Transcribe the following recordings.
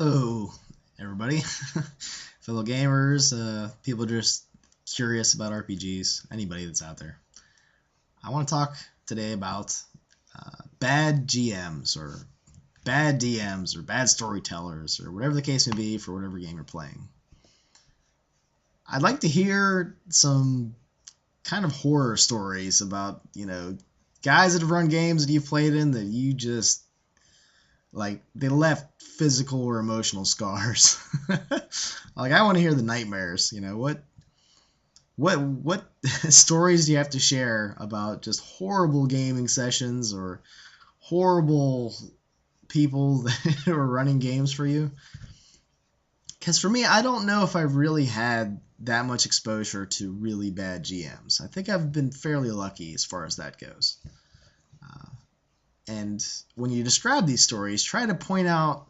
Hello, everybody, fellow gamers, people just curious about RPGs, anybody that's out there. I want to talk today about bad GMs or bad DMs or bad storytellers or whatever the case may be for whatever game you're playing. I'd like to hear some kind of horror stories about, guys that have run games that you've played in that you just they left physical or emotional scars. Like, I want to hear the nightmares. What stories do you have to share about just horrible gaming sessions or horrible people that are running games for you? Because for me, I don't know if I've really had that much exposure to really bad GMs. I think I've been fairly lucky as far as that goes. And when you describe these stories, try to point out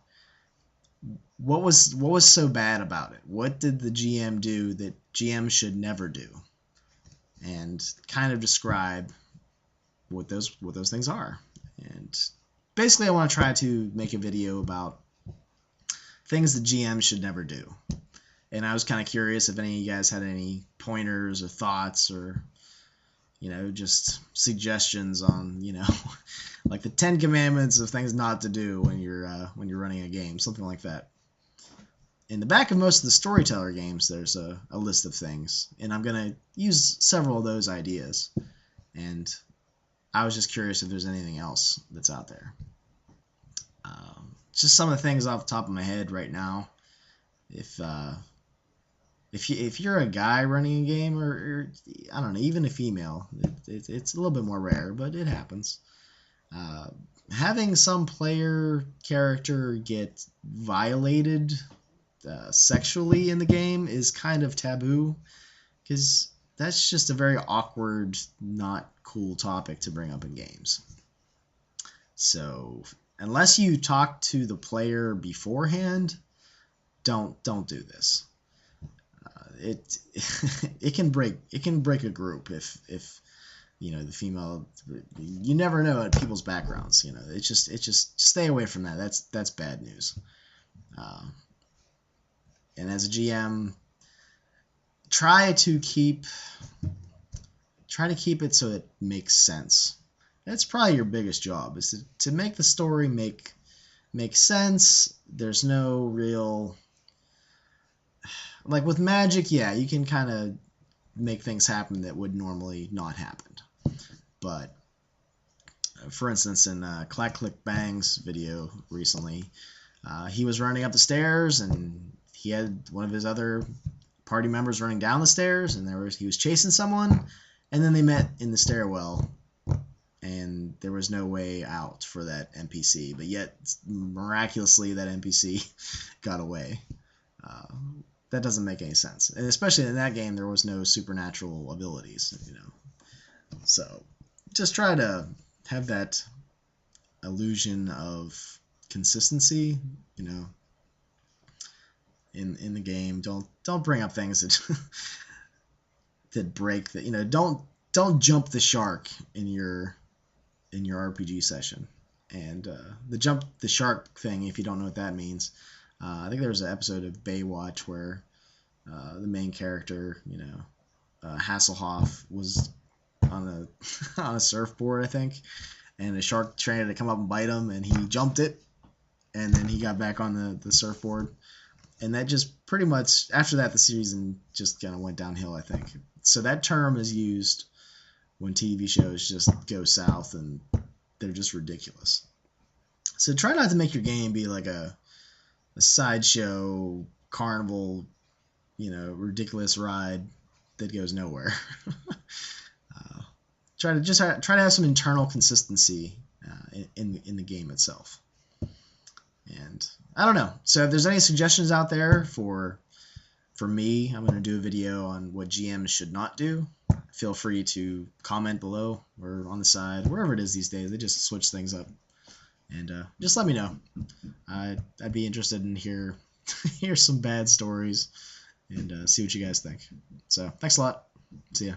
what was so bad about it. What did the GM do that GM should never do? And kind of describe what those things are. And basically, I want to try to make a video about things that GM should never do. And I was kind of curious if any of you guys had any pointers or thoughts or just suggestions on, like the 10 commandments of things not to do when you're running a game, something like that. In the back of most of the storyteller games, there's a list of things, and I'm going to use several of those ideas. And I was just curious if there's anything else that's out there. Just some of the things off the top of my head right now. If you're a guy running a game, or I don't know, even a female, it's a little bit more rare, but it happens. Having some player character get violated sexually in the game is kind of taboo, because that's just a very awkward, not cool topic to bring up in games. So unless you talk to the player beforehand, don't do this. It can break a group if the female, you never know at people's backgrounds. It's just stay away from that. That's bad news. And as a GM, try to keep it so it makes sense. That's probably your biggest job, is to make the story make sense. There's no real, like with magic, yeah, you can kind of make things happen that would normally not happen. But for instance, in Clack Click Bang's video recently, he was running up the stairs and he had one of his other party members running down the stairs, and he was chasing someone, and then they met in the stairwell, and there was no way out for that NPC, but yet miraculously that NPC got away. That doesn't make any sense, and especially in that game there was no supernatural abilities, So just try to have that illusion of consistency, in the game. Don't bring up things that that break that. Don't jump the shark in your RPG session. And the jump the shark thing, if you don't know what that means, I think there was an episode of Baywatch where the main character, Hasselhoff, was on a surfboard, I think, and a shark tried to come up and bite him, and he jumped it, and then he got back on the surfboard, and that just pretty much, after that, the season just kind of went downhill, I think. So that term is used when TV shows just go south and they're just ridiculous. So try not to make your game be like a sideshow carnival, ridiculous ride that goes nowhere. Try to have some internal consistency in the game itself. And I don't know. So if there's any suggestions out there for me, I'm going to do a video on what GMs should not do. Feel free to comment below or on the side, wherever it is these days. They just switch things up. And just let me know. I'd be interested in hear some bad stories and see what you guys think. So thanks a lot. See ya.